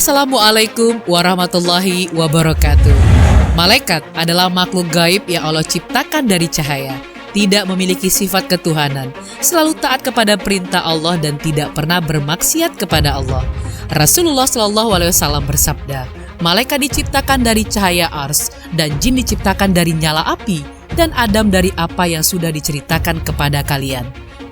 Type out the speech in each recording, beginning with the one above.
Assalamualaikum warahmatullahi wabarakatuh. Malaikat adalah makhluk gaib yang Allah ciptakan dari cahaya, tidak memiliki sifat ketuhanan, selalu taat kepada perintah Allah dan tidak pernah bermaksiat kepada Allah. Rasulullah SAW bersabda, malaikat diciptakan dari cahaya ars dan jin diciptakan dari nyala api dan Adam dari apa yang sudah diceritakan kepada kalian.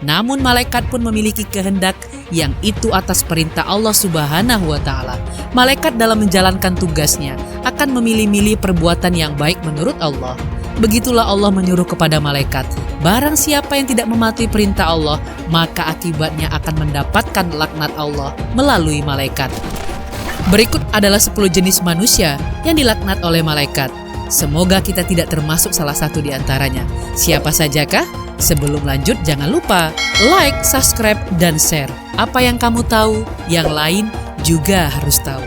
Namun malaikat pun memiliki kehendak yang itu atas perintah Allah Subhanahu wa Ta'ala. Malaikat dalam menjalankan tugasnya akan memilih-milih perbuatan yang baik menurut Allah. Begitulah Allah menyuruh kepada malaikat, barang siapa yang tidak mematuhi perintah Allah, maka akibatnya akan mendapatkan laknat Allah melalui malaikat. Berikut adalah 10 jenis manusia yang dilaknat oleh malaikat. Semoga kita tidak termasuk salah satu di antaranya. Siapa sajakah? Sebelum lanjut, jangan lupa like, subscribe, dan share. Apa yang kamu tahu, yang lain juga harus tahu.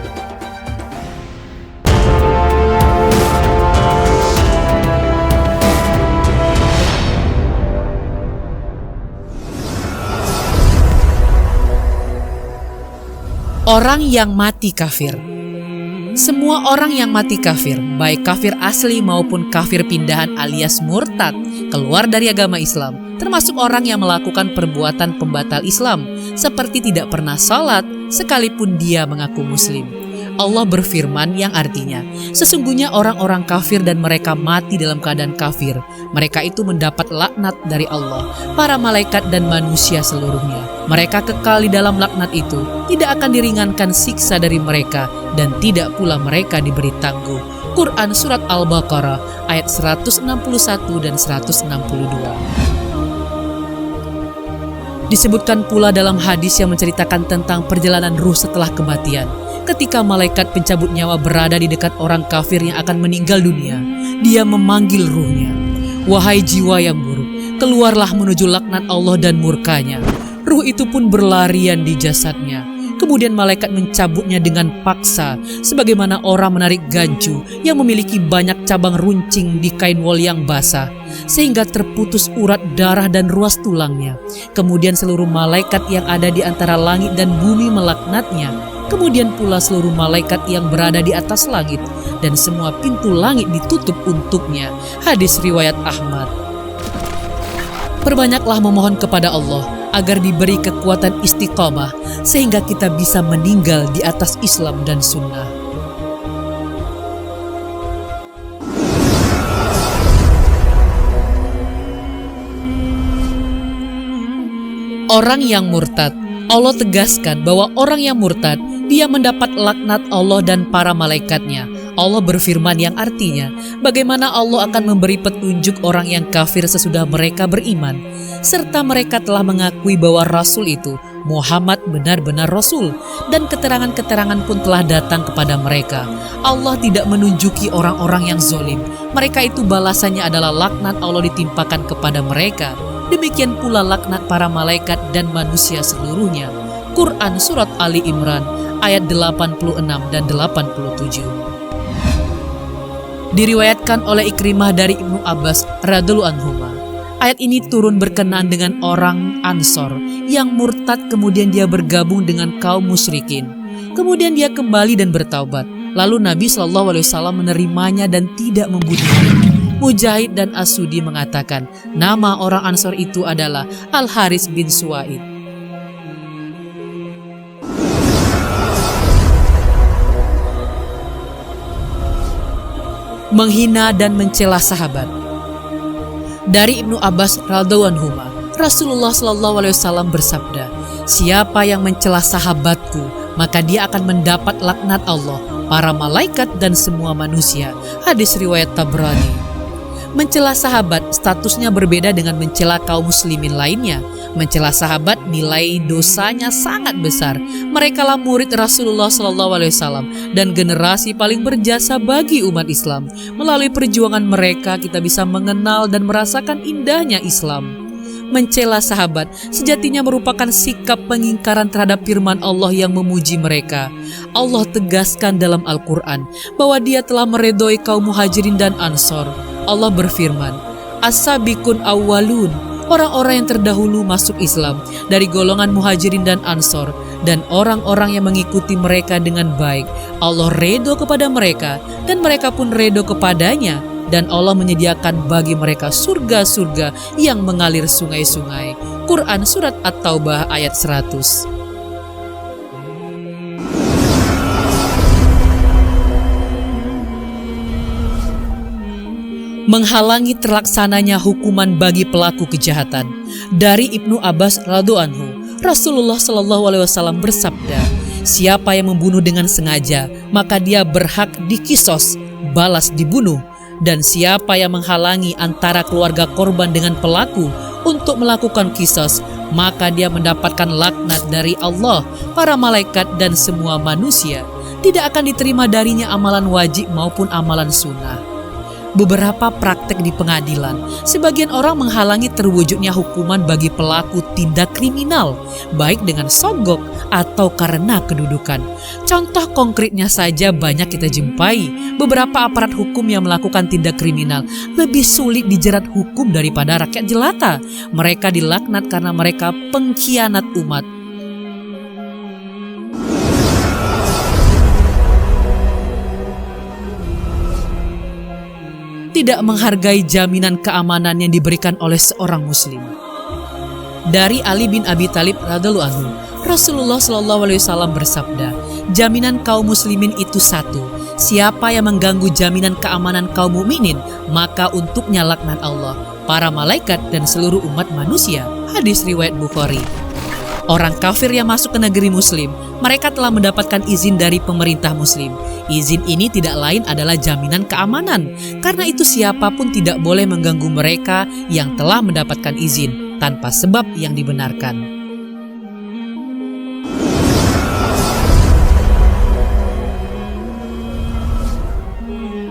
Orang yang mati kafir. Semua orang yang mati kafir, baik kafir asli maupun kafir pindahan alias murtad, keluar dari agama Islam, termasuk orang yang melakukan perbuatan pembatal Islam, seperti tidak pernah salat sekalipun dia mengaku muslim. Allah berfirman yang artinya, sesungguhnya orang-orang kafir dan mereka mati dalam keadaan kafir, mereka itu mendapat laknat dari Allah, para malaikat dan manusia seluruhnya. Mereka kekal di dalam laknat itu, tidak akan diringankan siksa dari mereka, dan tidak pula mereka diberi tangguh. Quran Surat Al-Baqarah ayat 161 dan 162. Disebutkan pula dalam hadis yang menceritakan tentang perjalanan ruh setelah kematian. Ketika malaikat pencabut nyawa berada di dekat orang kafir yang akan meninggal dunia, dia memanggil ruhnya. Wahai jiwa yang buruk, keluarlah menuju laknat Allah dan murkanya. Ruh itu pun berlarian di jasadnya. Kemudian malaikat mencabutnya dengan paksa, sebagaimana orang menarik gancu yang memiliki banyak cabang runcing di kain wol yang basah, sehingga terputus urat darah dan ruas tulangnya. Kemudian seluruh malaikat yang ada di antara langit dan bumi melaknatnya. Kemudian pula seluruh malaikat yang berada di atas langit, dan semua pintu langit ditutup untuknya. Hadis riwayat Ahmad. Perbanyaklah memohon kepada Allah agar diberi kekuatan istiqamah sehingga kita bisa meninggal di atas Islam dan Sunnah. Orang yang murtad. Allah tegaskan bahwa orang yang murtad, dia mendapat laknat Allah dan para malaikatnya. Allah berfirman yang artinya, bagaimana Allah akan memberi petunjuk orang yang kafir sesudah mereka beriman, serta mereka telah mengakui bahwa Rasul itu, Muhammad benar-benar Rasul, dan keterangan-keterangan pun telah datang kepada mereka. Allah tidak menunjuki orang-orang yang zalim. Mereka itu balasannya adalah laknat Allah ditimpakan kepada mereka. Demikian pula laknat para malaikat dan manusia seluruhnya. Quran Surat Ali Imran ayat 86 dan 87. Diriwayatkan oleh Ikrimah dari Ibnu Abbas radhiyallahu anhuma. Ayat ini turun berkenaan dengan orang Ansor yang murtad, kemudian dia bergabung dengan kaum musyrikin. Kemudian dia kembali dan bertaubat. Lalu Nabi SAW menerimanya dan tidak membunuhnya. Mujahid dan As-Sudi mengatakan nama orang Ansor itu adalah Al-Haris bin Suwaid. Menghina dan mencela sahabat. Dari Ibnu Abbas radhiyallahu anhuma, Rasulullah SAW bersabda, siapa yang mencela sahabatku, maka dia akan mendapat laknat Allah, para malaikat dan semua manusia. Hadis riwayat Tabrani. Mencela sahabat statusnya berbeda dengan mencela kaum muslimin lainnya. Mencela sahabat nilai dosanya sangat besar. Merekalah murid Rasulullah SAW dan generasi paling berjasa bagi umat Islam. Melalui perjuangan mereka kita bisa mengenal dan merasakan indahnya Islam. Mencela sahabat sejatinya merupakan sikap pengingkaran terhadap firman Allah yang memuji mereka. Allah tegaskan dalam Al-Quran bahwa dia telah meredoi kaum muhajirin dan ansor. Allah berfirman, As-sabiqun awwalun orang-orang yang terdahulu masuk Islam dari golongan Muhajirin dan Ansor, dan orang-orang yang mengikuti mereka dengan baik. Allah redho kepada mereka, dan mereka pun redho kepadanya, dan Allah menyediakan bagi mereka surga-surga yang mengalir sungai-sungai. Quran Surat At-Taubah ayat 100. Menghalangi terlaksananya hukuman bagi pelaku kejahatan. Dari Ibnu Abbas radhiyallahu anhu, Rasulullah Shallallahu alaihi wasallam bersabda, "Siapa yang membunuh dengan sengaja, maka dia berhak dikisos, balas dibunuh. Dan siapa yang menghalangi antara keluarga korban dengan pelaku untuk melakukan kisos, maka dia mendapatkan laknat dari Allah, para malaikat dan semua manusia. Tidak akan diterima darinya amalan wajib maupun amalan sunnah." Beberapa praktek di pengadilan, sebagian orang menghalangi terwujudnya hukuman bagi pelaku tindak kriminal, baik dengan sogok atau karena kedudukan. Contoh konkretnya saja banyak kita jumpai. Beberapa aparat hukum yang melakukan tindak kriminal lebih sulit dijerat hukum daripada rakyat jelata. Mereka dilaknat karena mereka pengkhianat umat. Tidak menghargai jaminan keamanan yang diberikan oleh seorang muslim. Dari Ali bin Abi Thalib radhiyallahu anhu, Rasulullah Shallallahu alaihi wasallam bersabda, "Jaminan kaum muslimin itu satu. Siapa yang mengganggu jaminan keamanan kaum mukminin, maka untuknya laknat Allah, para malaikat dan seluruh umat manusia." Hadis riwayat Bukhari. Orang kafir yang masuk ke negeri muslim, mereka telah mendapatkan izin dari pemerintah muslim. Izin ini tidak lain adalah jaminan keamanan. Karena itu siapapun tidak boleh mengganggu mereka yang telah mendapatkan izin tanpa sebab yang dibenarkan.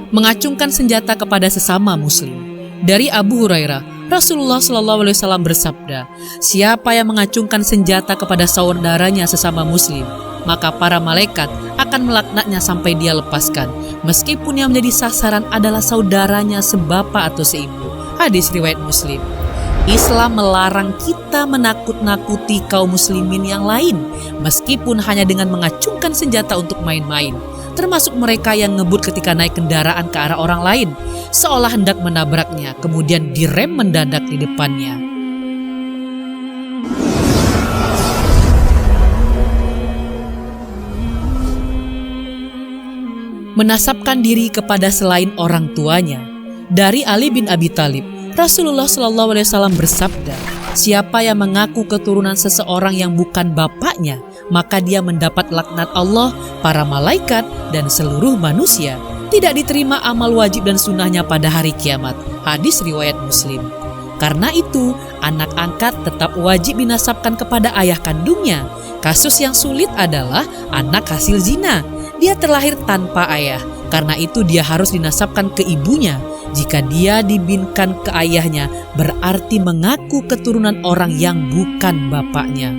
Mengacungkan senjata kepada sesama muslim. Dari Abu Hurairah, Rasulullah Shallallahu alaihi wasallam bersabda, "Siapa yang mengacungkan senjata kepada saudaranya sesama muslim, maka para malaikat akan melaknatnya sampai dia lepaskan, meskipun yang menjadi sasaran adalah saudaranya sebapa atau seibu." Hadis riwayat Muslim. Islam melarang kita menakut-nakuti kaum muslimin yang lain, meskipun hanya dengan mengacungkan senjata untuk main-main. Termasuk mereka yang ngebut ketika naik kendaraan ke arah orang lain, seolah hendak menabraknya, kemudian direm mendadak di depannya. Menasabkan diri kepada selain orang tuanya. Dari Ali bin Abi Thalib, Rasulullah Shallallahu alaihi wasallam bersabda, "Siapa yang mengaku keturunan seseorang yang bukan bapaknya, maka dia mendapat laknat Allah, para malaikat, dan seluruh manusia. Tidak diterima amal wajib dan sunnahnya pada hari kiamat." Hadis riwayat Muslim. Karena itu, anak angkat tetap wajib dinasabkan kepada ayah kandungnya. Kasus yang sulit adalah anak hasil zina. Dia terlahir tanpa ayah, karena itu dia harus dinasabkan ke ibunya. Jika dia dibinkan ke ayahnya, berarti mengaku keturunan orang yang bukan bapaknya.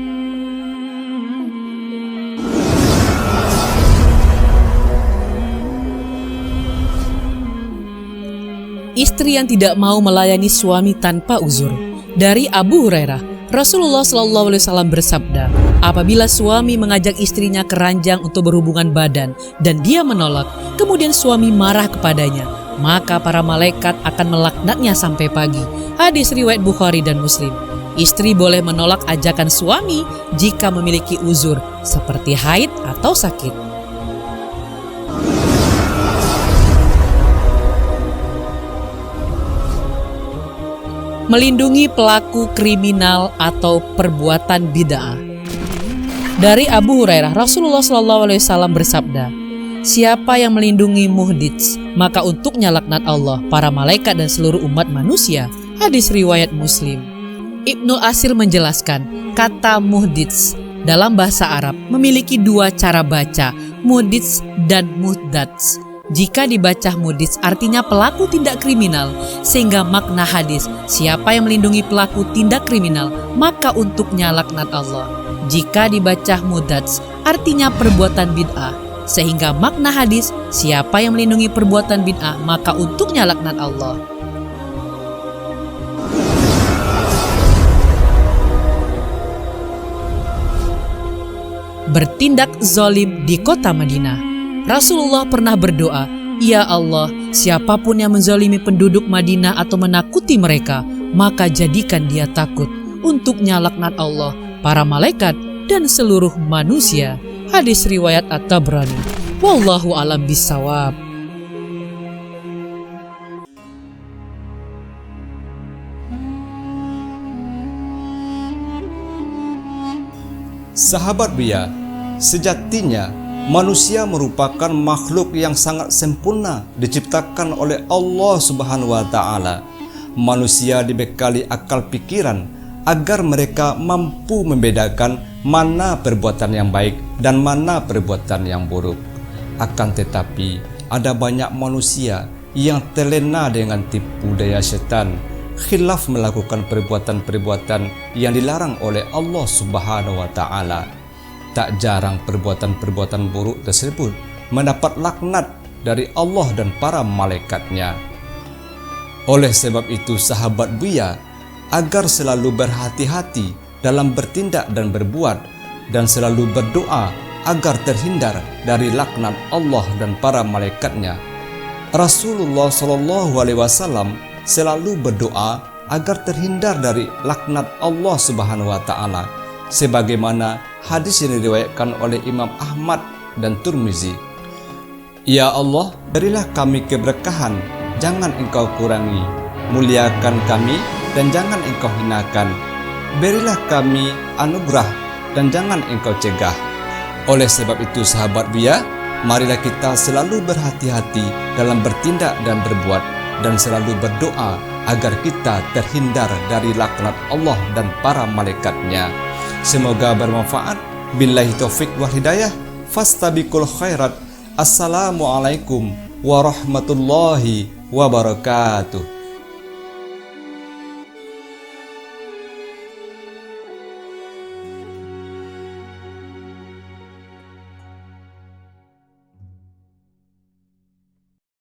Istri yang tidak mau melayani suami tanpa uzur. Dari Abu Hurairah, Rasulullah SAW bersabda, "Apabila suami mengajak istrinya ke ranjang untuk berhubungan badan dan dia menolak, kemudian suami marah kepadanya, maka para malaikat akan melaknatnya sampai pagi." Hadis riwayat Bukhari dan Muslim. Istri boleh menolak ajakan suami jika memiliki uzur seperti haid atau sakit. Melindungi pelaku kriminal atau perbuatan bid'ah. Dari Abu Hurairah, Rasulullah SAW bersabda, "Siapa yang melindungi muhdits, maka untuknya laknat Allah, para malaikat dan seluruh umat manusia." Hadis riwayat Muslim. Ibnu Asir menjelaskan, kata muhdits dalam bahasa Arab memiliki dua cara baca, muhdits dan muhdats. Jika dibaca muhdits artinya pelaku tindak kriminal, sehingga makna hadis, siapa yang melindungi pelaku tindak kriminal, maka untuknya laknat Allah. Jika dibaca muhdats artinya perbuatan bid'ah, sehingga makna hadis, siapa yang melindungi perbuatan bid'ah, maka untuknya laknat Allah. bertindak zalim di kota Madinah. Rasulullah pernah berdoa, "Ya Allah, siapapun yang menzalimi penduduk Madinah atau menakuti mereka, maka jadikan dia takut untuknya laknat Allah, para malaikat, dan seluruh manusia." Hadis riwayat At-Tabrani. Wallahu a'lam bishawab. Sahabat Buya, sejatinya manusia merupakan makhluk yang sangat sempurna diciptakan oleh Allah Subhanahu wa Ta'ala. Manusia dibekali akal pikiran agar mereka mampu membedakan mana perbuatan yang baik dan mana perbuatan yang buruk. Akan tetapi, ada banyak manusia yang terlena dengan tipu daya setan, khilaf melakukan perbuatan-perbuatan yang dilarang oleh Allah Subhanahu wa Ta'ala. Tak jarang perbuatan-perbuatan buruk tersebut mendapat laknat dari Allah dan para malaikatnya. Oleh sebab itu, sahabat Buya, agar selalu berhati-hati dalam bertindak dan berbuat, dan selalu berdoa agar terhindar dari laknat Allah dan para malaikatnya. Rasulullah SAW selalu berdoa agar terhindar dari laknat Allah Subhanahu wa Ta'ala, sebagaimana hadis yang diriwayatkan oleh Imam Ahmad dan Tirmizi. Ya Allah, berilah kami keberkahan, jangan Engkau kurangi. Muliakan kami dan jangan Engkau hinakan. Berilah kami anugerah dan jangan Engkau cegah. Oleh sebab itu, sahabat Buya, marilah kita selalu berhati-hati dalam bertindak dan berbuat, dan selalu berdoa agar kita terhindar dari laknat Allah dan para malaikatnya. Semoga bermanfaat. Billahi taufik wal hidayah. Fastabiqul khairat. Assalamualaikum warahmatullahi wabarakatuh.